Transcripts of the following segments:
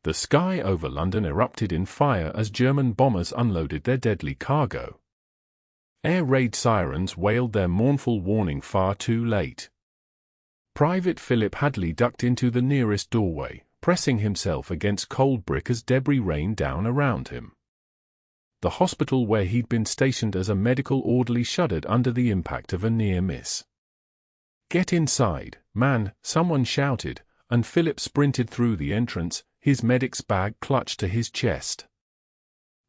The sky over London erupted in fire as German bombers unloaded their deadly cargo. Air raid sirens wailed their mournful warning far too late. Private Philip Hadley ducked into the nearest doorway, pressing himself against cold brick as debris rained down around him. The hospital where he'd been stationed as a medical orderly shuddered under the impact of a near miss. "Get inside, man," someone shouted, and Philip sprinted through the entrance, his medic's bag clutched to his chest.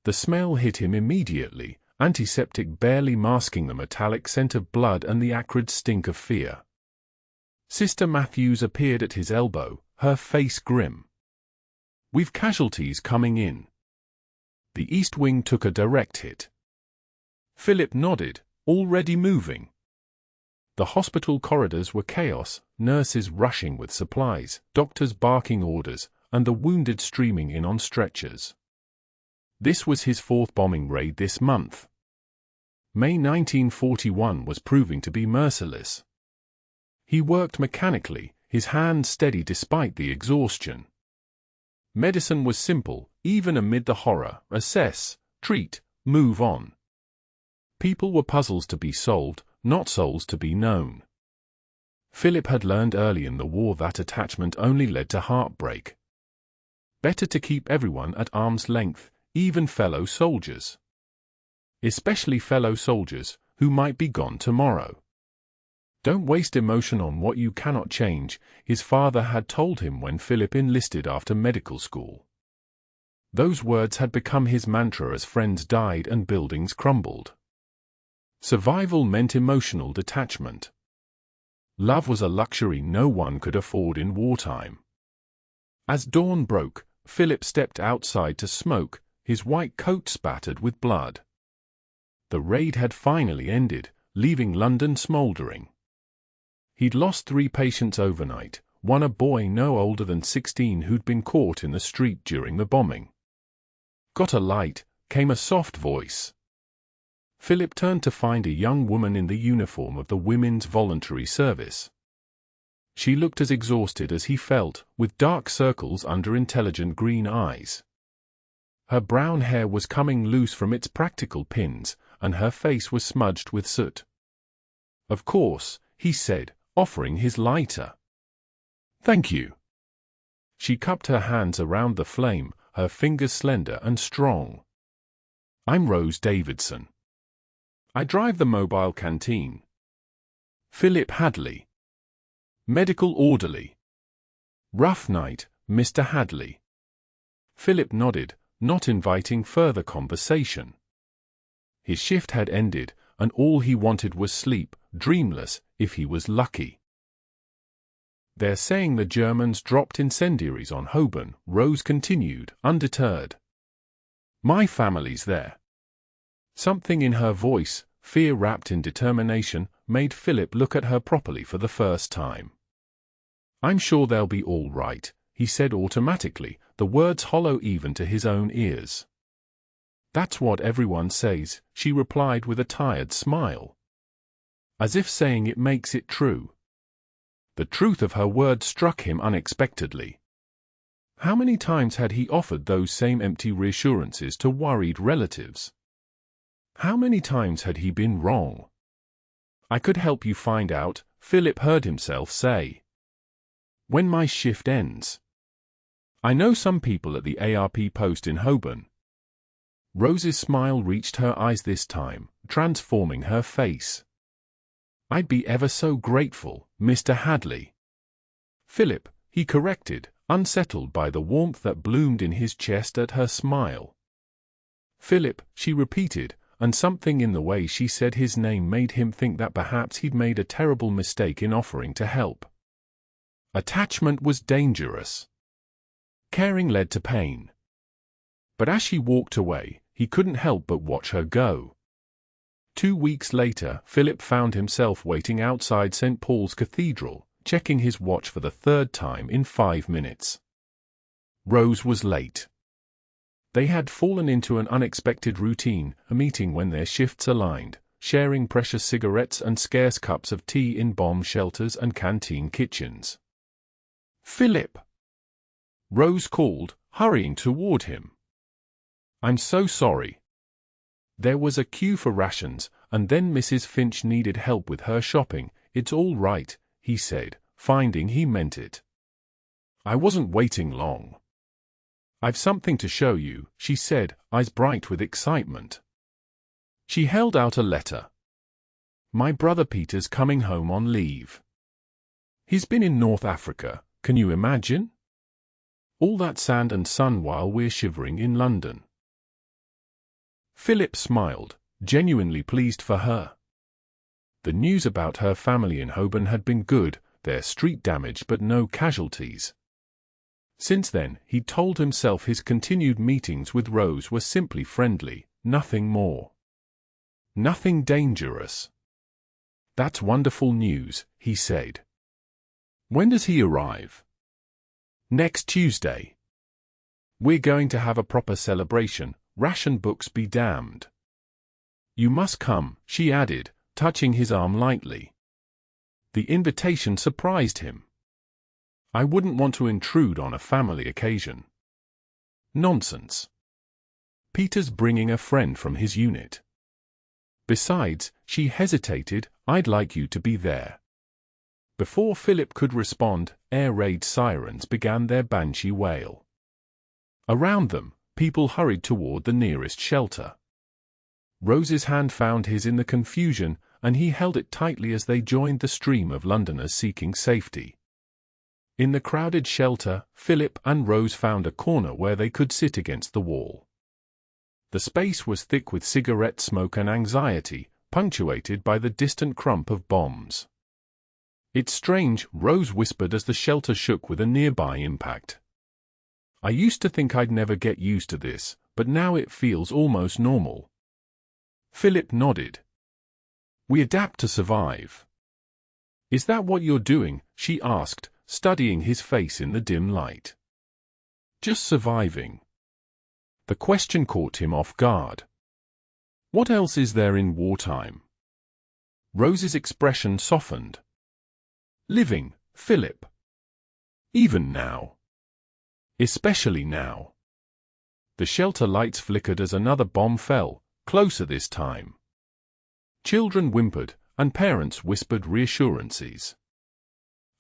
The smell hit him immediately, antiseptic barely masking the metallic scent of blood and the acrid stink of fear. Sister Matthews appeared at his elbow, her face grim. "We've casualties coming in." The East Wing took a direct hit. Philip nodded, already moving. The hospital corridors were chaos, nurses rushing with supplies, doctors barking orders, and the wounded streaming in on stretchers. This was his fourth bombing raid this month. May 1941 was proving to be merciless. He worked mechanically, his hands steady despite the exhaustion. Medicine was simple, even amid the horror: assess, treat, move on. People were puzzles to be solved, not souls to be known. Philip had learned early in the war that attachment only led to heartbreak. Better to keep everyone at arm's length, even fellow soldiers. Especially fellow soldiers, who might be gone tomorrow. Don't waste emotion on what you cannot change, his father had told him when Philip enlisted after medical school. Those words had become his mantra as friends died and buildings crumbled. Survival meant emotional detachment. Love was a luxury no one could afford in wartime. As dawn broke, Philip stepped outside to smoke, his white coat spattered with blood. The raid had finally ended, leaving London smouldering. He'd lost 3 patients overnight, one a boy no older than 16 who'd been caught in the street during the bombing. "Got a light?" came a soft voice. Philip turned to find a young woman in the uniform of the Women's Voluntary Service. She looked as exhausted as he felt, with dark circles under intelligent green eyes. Her brown hair was coming loose from its practical pins, and her face was smudged with soot. "Of course," he said, offering his lighter. "Thank you." She cupped her hands around the flame, her fingers slender and strong. "I'm Rose Davidson. I drive the mobile canteen." Philip Hadley. Medical orderly. "Rough night, Mr. Hadley." Philip nodded, not inviting further conversation. His shift had ended, and all he wanted was sleep, dreamless, if he was lucky. "They're saying the Germans dropped incendiaries on Holborn," Rose continued, undeterred. "My family's there." Something in her voice, fear wrapped in determination, made Philip look at her properly for the first time. "I'm sure they'll be all right," he said automatically, the words hollow even to his own ears. "That's what everyone says," she replied with a tired smile. As if saying it makes it true. The truth of her words struck him unexpectedly. How many times had he offered those same empty reassurances to worried relatives? How many times had he been wrong? "I could help you find out," Philip heard himself say. "When my shift ends. I know some people at the ARP post in Holborn." Rose's smile reached her eyes this time, transforming her face. "I'd be ever so grateful, Mr. Hadley." "Philip," he corrected, unsettled by the warmth that bloomed in his chest at her smile. "Philip," she repeated, and something in the way she said his name made him think that perhaps he'd made a terrible mistake in offering to help. Attachment was dangerous. Caring led to pain. But as she walked away, he couldn't help but watch her go. 2 weeks later, Philip found himself waiting outside St. Paul's Cathedral, checking his watch for the 3rd time in 5 minutes. Rose was late. They had fallen into an unexpected routine, a meeting when their shifts aligned, sharing precious cigarettes and scarce cups of tea in bomb shelters and canteen kitchens. "Philip!" Rose called, hurrying toward him. "I'm so sorry." There was a queue for rations, and then Mrs. Finch needed help with her shopping. "It's all right," he said, finding he meant it. "I wasn't waiting long." "I've something to show you," she said, eyes bright with excitement. She held out a letter. "My brother Peter's coming home on leave. He's been in North Africa, can you imagine? All that sand and sun while we're shivering in London." Philip smiled, genuinely pleased for her. The news about her family in Holborn had been good, their street damaged but no casualties. Since then, he told himself his continued meetings with Rose were simply friendly, nothing more. Nothing dangerous. "That's wonderful news," he said. "When does he arrive?" "Next Tuesday. We're going to have a proper celebration, ration books be damned." "You must come," she added, touching his arm lightly. The invitation surprised him. "I wouldn't want to intrude on a family occasion." "Nonsense. Peter's bringing a friend from his unit. Besides," she hesitated, "I'd like you to be there." Before Philip could respond, air raid sirens began their banshee wail. Around them, people hurried toward the nearest shelter. Rose's hand found his in the confusion, and he held it tightly as they joined the stream of Londoners seeking safety. In the crowded shelter, Philip and Rose found a corner where they could sit against the wall. The space was thick with cigarette smoke and anxiety, punctuated by the distant crump of bombs. "It's strange," Rose whispered as the shelter shook with a nearby impact. "I used to think I'd never get used to this, but now it feels almost normal." Philip nodded. "We adapt to survive." "Is that what you're doing?" she asked, studying his face in the dim light. "Just surviving." The question caught him off guard. "What else is there in wartime?" Rose's expression softened. "Living, Philip. Even now. Especially now." The shelter lights flickered as another bomb fell, closer this time. Children whimpered, and parents whispered reassurances.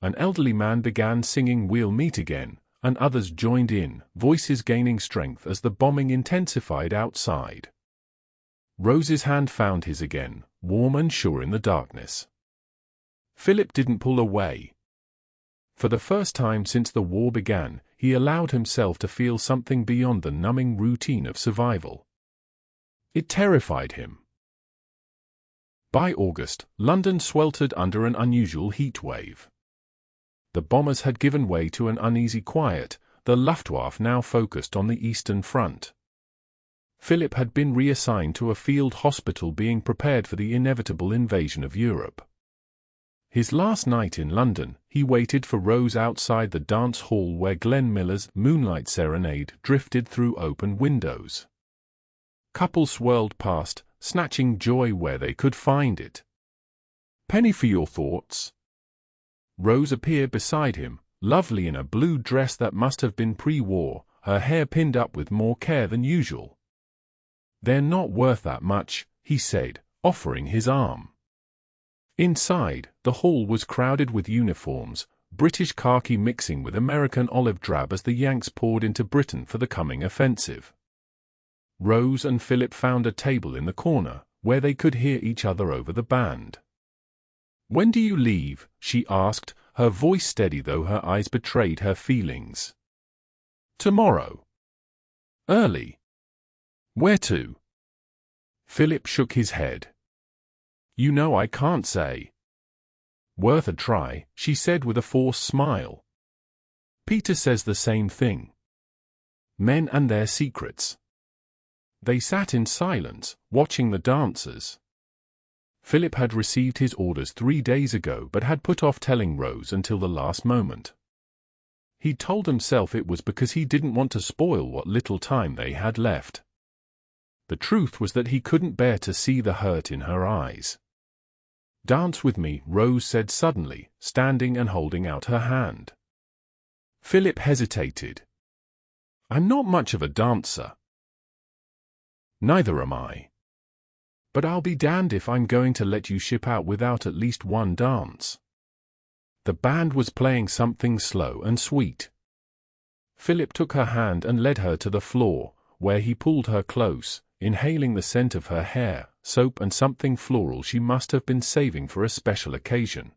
An elderly man began singing "We'll Meet Again," and others joined in, voices gaining strength as the bombing intensified outside. Rose's hand found his again, warm and sure in the darkness. Philip didn't pull away. For the first time since the war began, he allowed himself to feel something beyond the numbing routine of survival. It terrified him. By August, London sweltered under an unusual heat wave. The bombers had given way to an uneasy quiet, the Luftwaffe now focused on the Eastern Front. Philip had been reassigned to a field hospital being prepared for the inevitable invasion of Europe. His last night in London, he waited for Rose outside the dance hall where Glenn Miller's Moonlight Serenade drifted through open windows. Couples swirled past, snatching joy where they could find it. "Penny for your thoughts." Rose appeared beside him, lovely in a blue dress that must have been pre-war, her hair pinned up with more care than usual. "They're not worth that much," he said, offering his arm. Inside, the hall was crowded with uniforms, British khaki mixing with American olive drab as the Yanks poured into Britain for the coming offensive. Rose and Philip found a table in the corner, where they could hear each other over the band. "When do you leave?" she asked, her voice steady though her eyes betrayed her feelings. "Tomorrow. Early. Where to?" Philip shook his head. "You know I can't say." "Worth a try," she said with a forced smile. "Peter says the same thing. Men and their secrets." They sat in silence, watching the dancers. Philip had received his orders 3 days ago but had put off telling Rose until the last moment. He told himself it was because he didn't want to spoil what little time they had left. The truth was that he couldn't bear to see the hurt in her eyes. "Dance with me," Rose said suddenly, standing and holding out her hand. Philip hesitated. I'm not much of a dancer. Neither am I. But I'll be damned if I'm going to let you ship out without at least one dance. The band was playing something slow and sweet. Philip took her hand and led her to the floor, where he pulled her close, inhaling the scent of her hair, soap and something floral she must have been saving for a special occasion.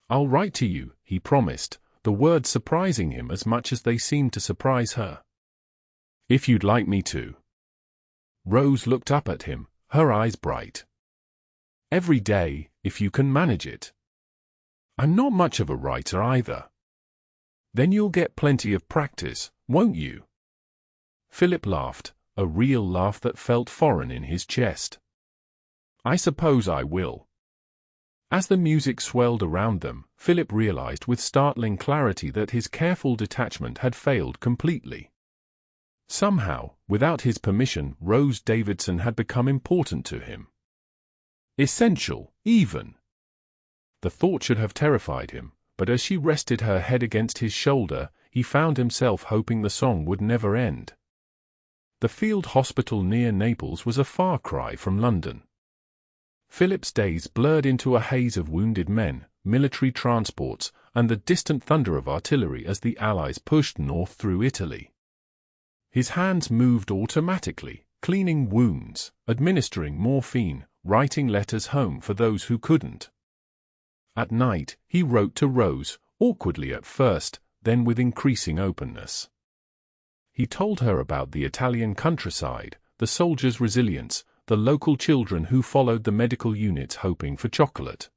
I'll write to you, he promised, the words surprising him as much as they seemed to surprise her. If you'd like me to. Rose looked up at him, her eyes bright. Every day, if you can manage it. I'm not much of a writer either. Then you'll get plenty of practice, won't you? Philip laughed, a real laugh that felt foreign in his chest. I suppose I will. As the music swelled around them, Philip realized with startling clarity that his careful detachment had failed completely. Somehow, without his permission, Rose Davidson had become important to him. Essential, even. The thought should have terrified him, but as she rested her head against his shoulder, he found himself hoping the song would never end. The field hospital near Naples was a far cry from London. Philip's days blurred into a haze of wounded men, military transports, and the distant thunder of artillery as the Allies pushed north through Italy. His hands moved automatically, cleaning wounds, administering morphine, writing letters home for those who couldn't. At night, he wrote to Rose, awkwardly at first, then with increasing openness. He told her about the Italian countryside, the soldiers' resilience, the local children who followed the medical units hoping for chocolate.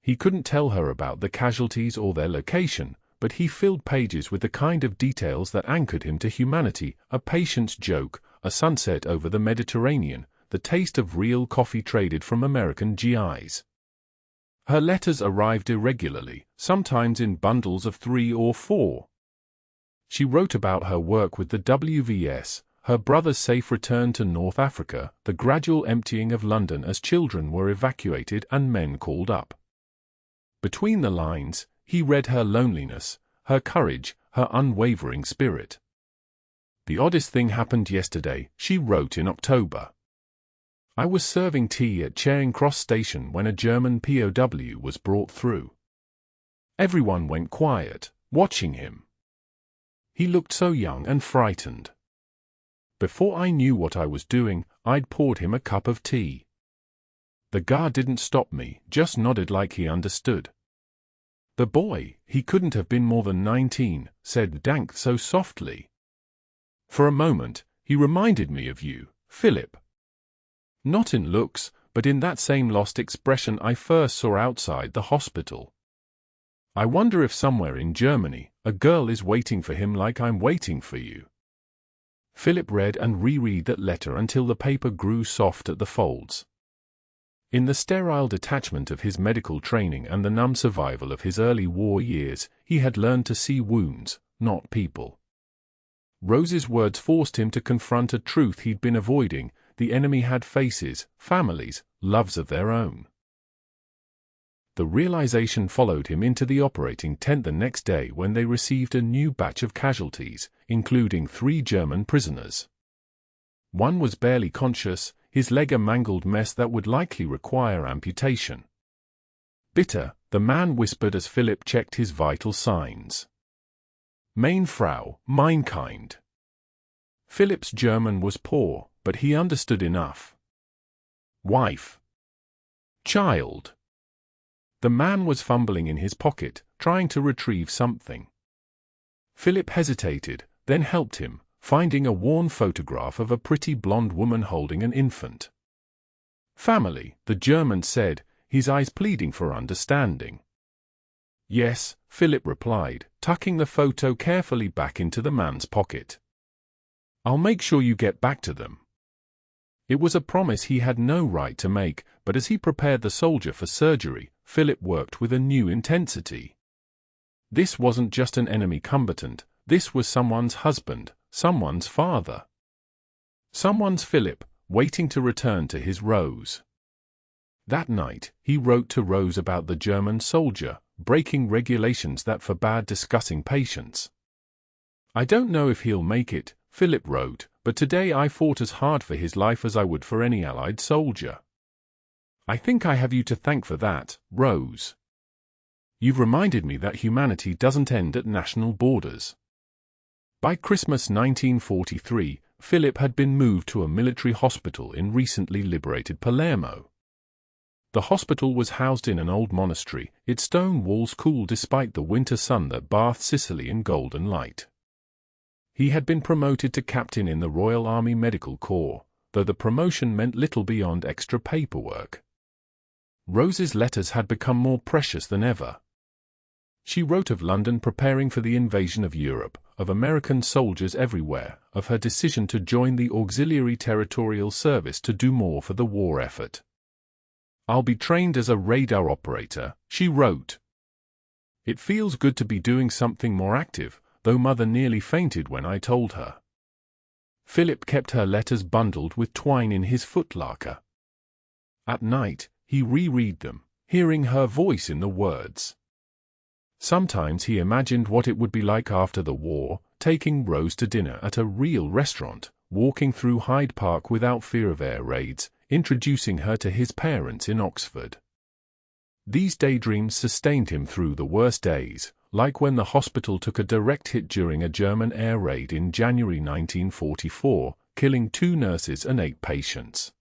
He couldn't tell her about the casualties or their location, but he filled pages with the kind of details that anchored him to humanity, a patient's joke, a sunset over the Mediterranean, the taste of real coffee traded from American GIs. Her letters arrived irregularly, sometimes in bundles of 3 or 4. She wrote about her work with the WVS, her brother's safe return to North Africa, the gradual emptying of London as children were evacuated and men called up. Between the lines, he read her loneliness, her courage, her unwavering spirit. The oddest thing happened yesterday, she wrote in October. I was serving tea at Charing Cross Station when a German POW was brought through. Everyone went quiet, watching him. He looked so young and frightened. Before I knew what I was doing, I'd poured him a cup of tea. The guard didn't stop me, just nodded like he understood. The boy, he couldn't have been more than 19, said "Dank" so softly. For a moment, he reminded me of you, Philip. Not in looks, but in that same lost expression I first saw outside the hospital. I wonder if somewhere in Germany, a girl is waiting for him like I'm waiting for you. Philip read and reread that letter until the paper grew soft at the folds. In the sterile detachment of his medical training and the numb survival of his early war years, he had learned to see wounds, not people. Rose's words forced him to confront a truth he'd been avoiding: the enemy had faces, families, loves of their own. The realization followed him into the operating tent the next day when they received a new batch of casualties, including 3 German prisoners. One was barely conscious, his leg a mangled mess that would likely require amputation. Bitter, the man whispered as Philip checked his vital signs. Meine Frau, mein Kind. Philip's German was poor, but he understood enough. Wife. Child. The man was fumbling in his pocket, trying to retrieve something. Philip hesitated, then helped him, finding a worn photograph of a pretty blonde woman holding an infant. Family, the German said, his eyes pleading for understanding. Yes, Philip replied, tucking the photo carefully back into the man's pocket. I'll make sure you get back to them. It was a promise he had no right to make, but as he prepared the soldier for surgery, Philip worked with a new intensity. This wasn't just an enemy combatant, this was someone's husband, someone's father. Someone's Philip, waiting to return to his Rose. That night, he wrote to Rose about the German soldier, breaking regulations that forbade discussing patients. I don't know if he'll make it, Philip wrote, but today I fought as hard for his life as I would for any Allied soldier. I think I have you to thank for that, Rose. You've reminded me that humanity doesn't end at national borders. By Christmas 1943, Philip had been moved to a military hospital in recently liberated Palermo. The hospital was housed in an old monastery, its stone walls cool despite the winter sun that bathed Sicily in golden light. He had been promoted to captain in the Royal Army Medical Corps, though the promotion meant little beyond extra paperwork. Rose's letters had become more precious than ever. She wrote of London preparing for the invasion of Europe, of American soldiers everywhere, of her decision to join the Auxiliary Territorial Service to do more for the war effort. "I'll be trained as a radar operator," she wrote. "It feels good to be doing something more active, though Mother nearly fainted when I told her." Philip kept her letters bundled with twine in his footlocker. At night, he reread them, hearing her voice in the words. Sometimes he imagined what it would be like after the war, taking Rose to dinner at a real restaurant, walking through Hyde Park without fear of air raids, introducing her to his parents in Oxford. These daydreams sustained him through the worst days, like when the hospital took a direct hit during a German air raid in January 1944, killing 2 nurses and 8 patients.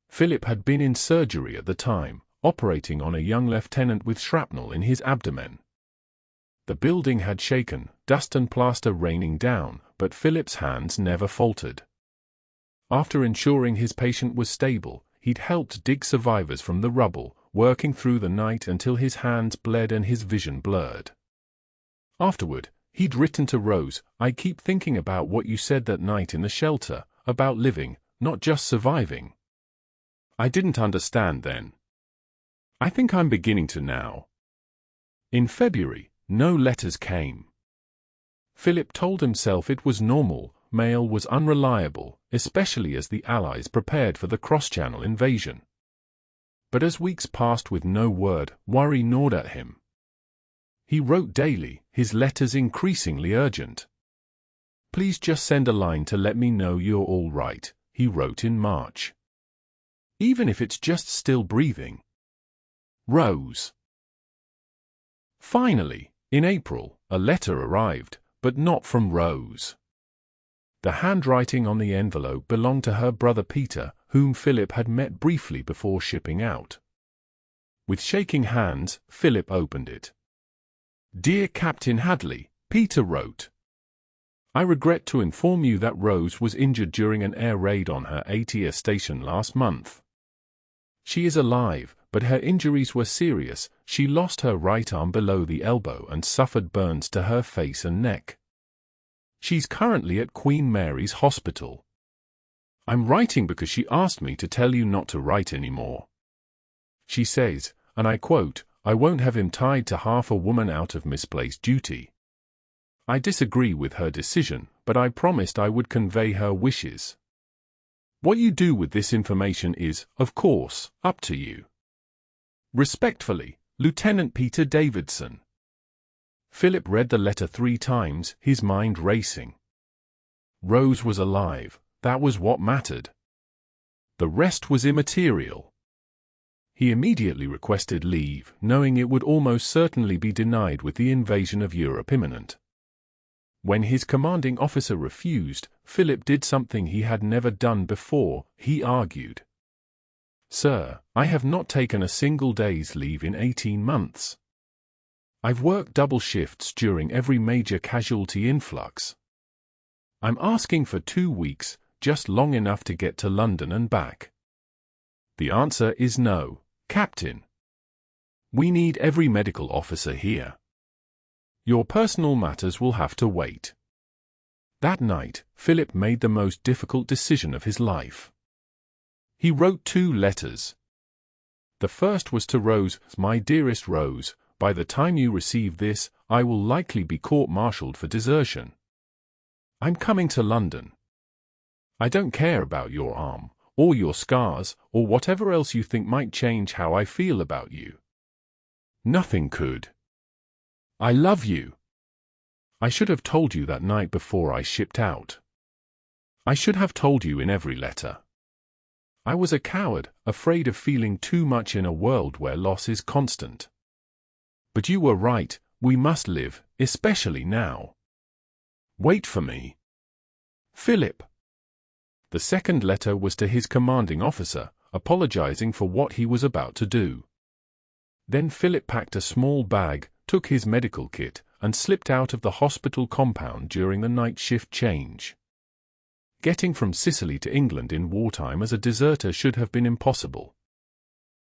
Philip had been in surgery at the time, operating on a young lieutenant with shrapnel in his abdomen. The building had shaken, dust and plaster raining down, but Philip's hands never faltered. After ensuring his patient was stable, he'd helped dig survivors from the rubble, working through the night until his hands bled and his vision blurred. Afterward, he'd written to Rose, "I keep thinking about what you said that night in the shelter, about living, not just surviving. I didn't understand then. I think I'm beginning to now." In February, no letters came. Philip told himself it was normal. Mail was unreliable, especially as the Allies prepared for the cross-channel invasion. But as weeks passed with no word, worry gnawed at him. He wrote daily, his letters increasingly urgent. "Please just send a line to let me know you're all right," he wrote in March. "Even if it's just still breathing. Rose." Finally, in April, a letter arrived, but not from Rose. The handwriting on the envelope belonged to her brother Peter, whom Philip had met briefly before shipping out. With shaking hands, Philip opened it. "Dear Captain Hadley," Peter wrote. "I regret to inform you that Rose was injured during an air raid on her ATIA station last month. She is alive, but her injuries were serious. She lost her right arm below the elbow and suffered burns to her face and neck. She's currently at Queen Mary's Hospital. I'm writing because she asked me to tell you not to write anymore. She says, and I quote, 'I won't have him tied to half a woman out of misplaced duty.' I disagree with her decision, but I promised I would convey her wishes. What you do with this information is, of course, up to you. Respectfully, Lieutenant Peter Davidson." Philip read the letter 3 times, his mind racing. Rose was alive, that was what mattered. The rest was immaterial. He immediately requested leave, knowing it would almost certainly be denied with the invasion of Europe imminent. When his commanding officer refused, Philip did something he had never done before. He argued, "Sir, I have not taken a single day's leave in 18 months. I've worked double shifts during every major casualty influx. I'm asking for 2 weeks, just long enough to get to London and back." "The answer is no, Captain. We need every medical officer here. Your personal matters will have to wait." That night, Philip made the most difficult decision of his life. He wrote 2 letters. The first was to Rose. "My dearest Rose, by the time you receive this, I will likely be court-martialed for desertion. I'm coming to London. I don't care about your arm, or your scars, or whatever else you think might change how I feel about you. Nothing could. I love you. I should have told you that night before I shipped out. I should have told you in every letter. I was a coward, afraid of feeling too much in a world where loss is constant. But you were right, we must live, especially now. Wait for me. Philip. The second letter was to his commanding officer, apologizing for what he was about to do. Then Philip packed a small bag, took his medical kit, and slipped out of the hospital compound during the night shift change. Getting from Sicily to England in wartime as a deserter should have been impossible.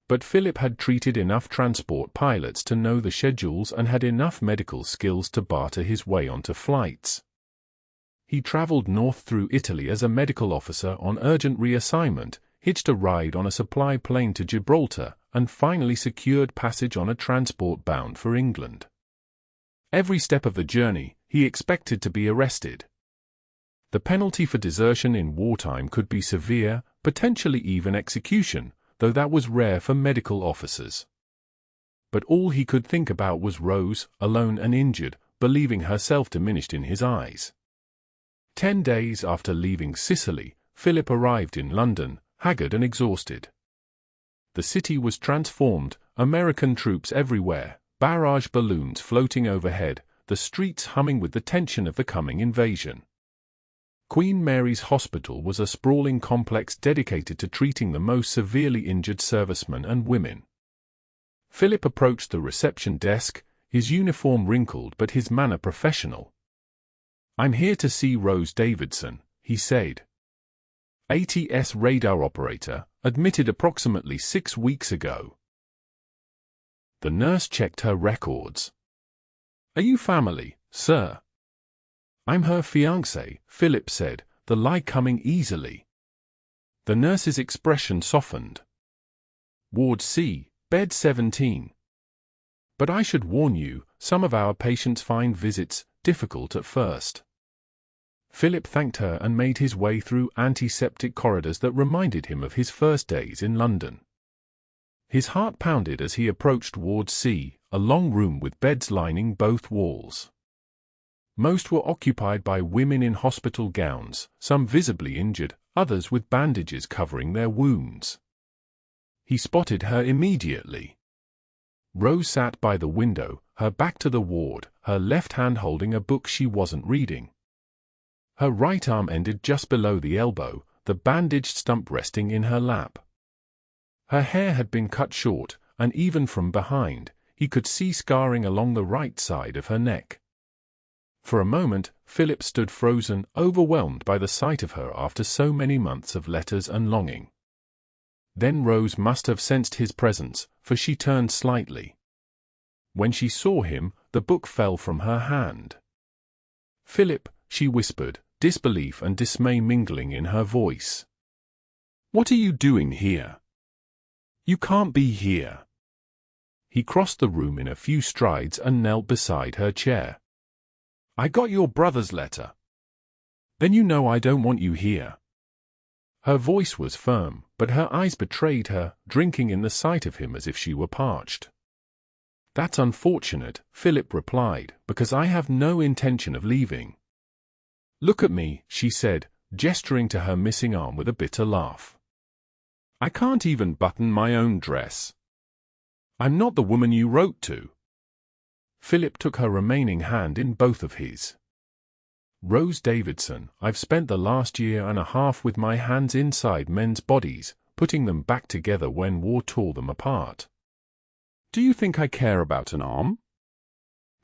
But Philip had treated enough transport pilots to know the schedules and had enough medical skills to barter his way onto flights. He traveled north through Italy as a medical officer on urgent reassignment, hitched a ride on a supply plane to Gibraltar, and finally secured passage on a transport bound for England. Every step of the journey, he expected to be arrested. The penalty for desertion in wartime could be severe, potentially even execution, though that was rare for medical officers. But all he could think about was Rose, alone and injured, believing herself diminished in his eyes. 10 days after leaving Sicily, Philip arrived in London, haggard and exhausted. The city was transformed, American troops everywhere, barrage balloons floating overhead, the streets humming with the tension of the coming invasion. Queen Mary's Hospital was a sprawling complex dedicated to treating the most severely injured servicemen and women. Philip approached the reception desk, his uniform wrinkled but his manner professional. "I'm here to see Rose Davidson," he said. ATS radar operator, admitted approximately 6 weeks ago. The nurse checked her records. "Are you family, sir?" "I'm her fiancé," Philip said, the lie coming easily. The nurse's expression softened. "Ward C, bed 17. But I should warn you, some of our patients find visits difficult at first." Philip thanked her and made his way through antiseptic corridors that reminded him of his first days in London. His heart pounded as he approached Ward C, a long room with beds lining both walls. Most were occupied by women in hospital gowns, some visibly injured, others with bandages covering their wounds. He spotted her immediately. Rose sat by the window, her back to the ward, her left hand holding a book she wasn't reading. Her right arm ended just below the elbow, the bandaged stump resting in her lap. Her hair had been cut short, and even from behind, he could see scarring along the right side of her neck. For a moment, Philip stood frozen, overwhelmed by the sight of her after so many months of letters and longing. Then Rose must have sensed his presence, for she turned slightly. When she saw him, the book fell from her hand. "Philip," she whispered, disbelief and dismay mingling in her voice. "What are you doing here? You can't be here." He crossed the room in a few strides and knelt beside her chair. "I got your brother's letter." "Then you know I don't want you here." Her voice was firm, but her eyes betrayed her, drinking in the sight of him as if she were parched. "That's unfortunate," Philip replied, "because I have no intention of leaving." "Look at me," she said, gesturing to her missing arm with a bitter laugh. "I can't even button my own dress. I'm not the woman you wrote to." Philip took her remaining hand in both of his. "Rose Davidson, I've spent the last year and a half with my hands inside men's bodies, putting them back together when war tore them apart. Do you think I care about an arm?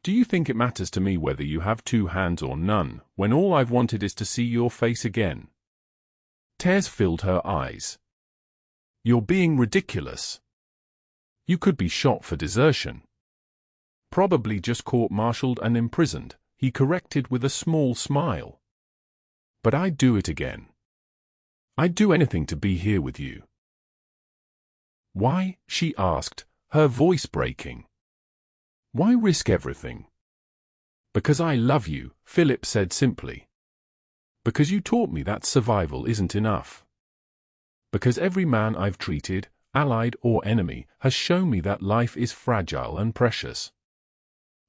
Do you think it matters to me whether you have 2 hands or none, when all I've wanted is to see your face again?" Tears filled her eyes. "You're being ridiculous. You could be shot for desertion." "Probably just court-martialed and imprisoned," he corrected with a small smile. "But I'd do it again. I'd do anything to be here with you." "Why?" she asked, her voice breaking. "Why risk everything?" "Because I love you," Philip said simply. "Because you taught me that survival isn't enough. Because every man I've treated, allied or enemy, has shown me that life is fragile and precious.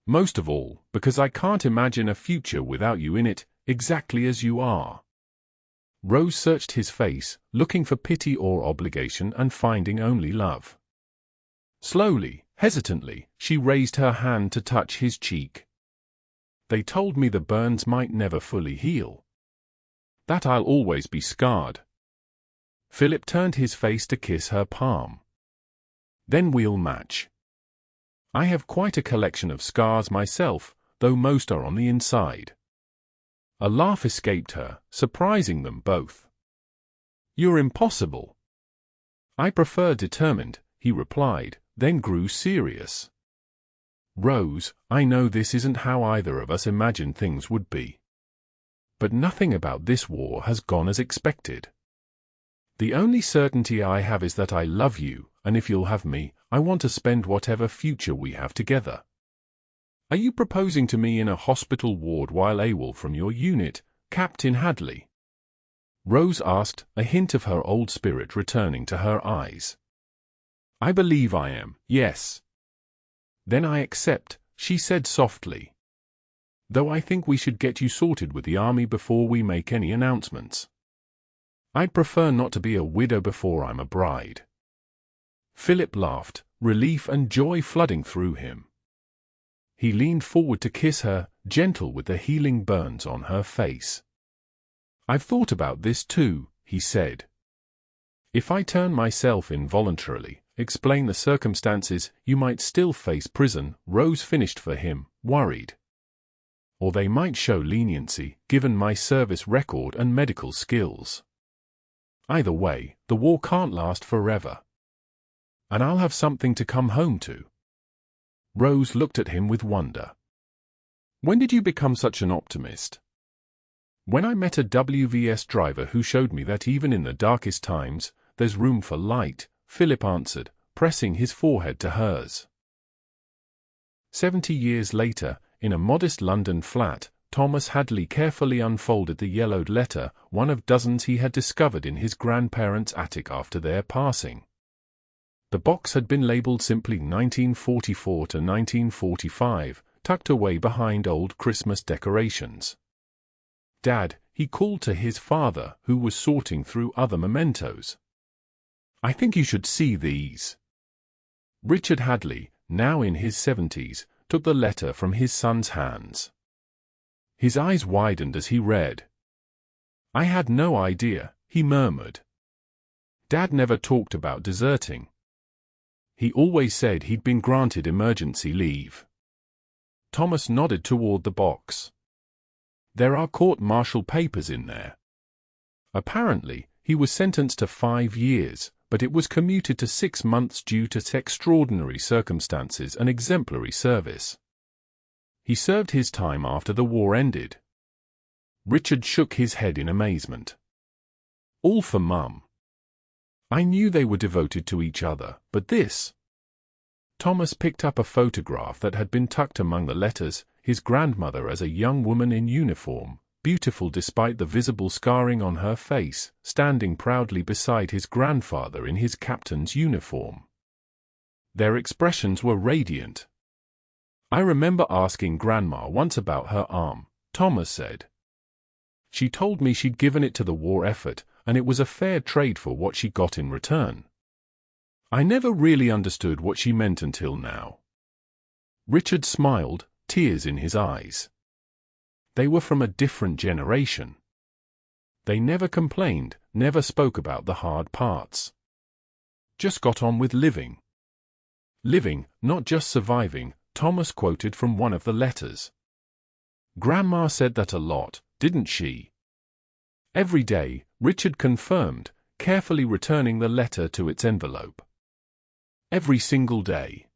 Most of all, because I can't imagine a future without you in it, exactly as you are." Rose searched his face, looking for pity or obligation and finding only love. Slowly, hesitantly, she raised her hand to touch his cheek. "They told me the burns might never fully heal. That I'll always be scarred." Philip turned his face to kiss her palm. "Then we'll match. I have quite a collection of scars myself, though most are on the inside." A laugh escaped her, surprising them both. "You're impossible." "I prefer determined," he replied, then grew serious. "Rose, I know this isn't how either of us imagined things would be. But nothing about this war has gone as expected. The only certainty I have is that I love you, and if you'll have me, I want to spend whatever future we have together. Are you proposing to me in a hospital ward while AWOL from your unit, Captain Hadley?" Rose asked, a hint of her old spirit returning to her eyes. "I believe I am, yes." "Then I accept," she said softly. "Though I think we should get you sorted with the army before we make any announcements. I'd prefer not to be a widow before I'm a bride." Philip laughed, relief and joy flooding through him. He leaned forward to kiss her, gentle with the healing burns on her face. "I've thought about this too," he said. "If I turn myself in voluntarily, explain the circumstances, you might still face prison," Rose finished for him, worried. "Or they might show leniency, given my service record and medical skills. Either way, the war can't last forever. And I'll have something to come home to." Rose looked at him with wonder. "When did you become such an optimist?" "When I met a WVS driver who showed me that even in the darkest times, there's room for light," Philip answered, pressing his forehead to hers. 70 years later, in a modest London flat, Thomas Hadley carefully unfolded the yellowed letter, one of dozens he had discovered in his grandparents' attic after their passing. The box had been labeled simply 1944 to 1945, tucked away behind old Christmas decorations. "Dad," he called to his father, who was sorting through other mementos. "I think you should see these." Richard Hadley, now in his 70s, took the letter from his son's hands. His eyes widened as he read. "I had no idea," he murmured. "Dad never talked about deserting. He always said he'd been granted emergency leave." Thomas nodded toward the box. "There are court-martial papers in there. Apparently, he was sentenced to 5 years, but it was commuted to 6 months due to extraordinary circumstances and exemplary service. He served his time after the war ended." Richard shook his head in amazement. "All for Mum. I knew they were devoted to each other, but this—" Thomas picked up a photograph that had been tucked among the letters, his grandmother as a young woman in uniform, beautiful despite the visible scarring on her face, standing proudly beside his grandfather in his captain's uniform. Their expressions were radiant. "I remember asking Grandma once about her arm," Thomas said. "She told me she'd given it to the war effort, and it was a fair trade for what she got in return. I never really understood what she meant until now." Richard smiled, tears in his eyes. They were from a different generation. They never complained, never spoke about the hard parts. Just got on with living. "Living, not just surviving," Thomas quoted from one of the letters. "Grandma said that a lot, didn't she?" "Every day," Richard confirmed, carefully returning the letter to its envelope. "Every single day."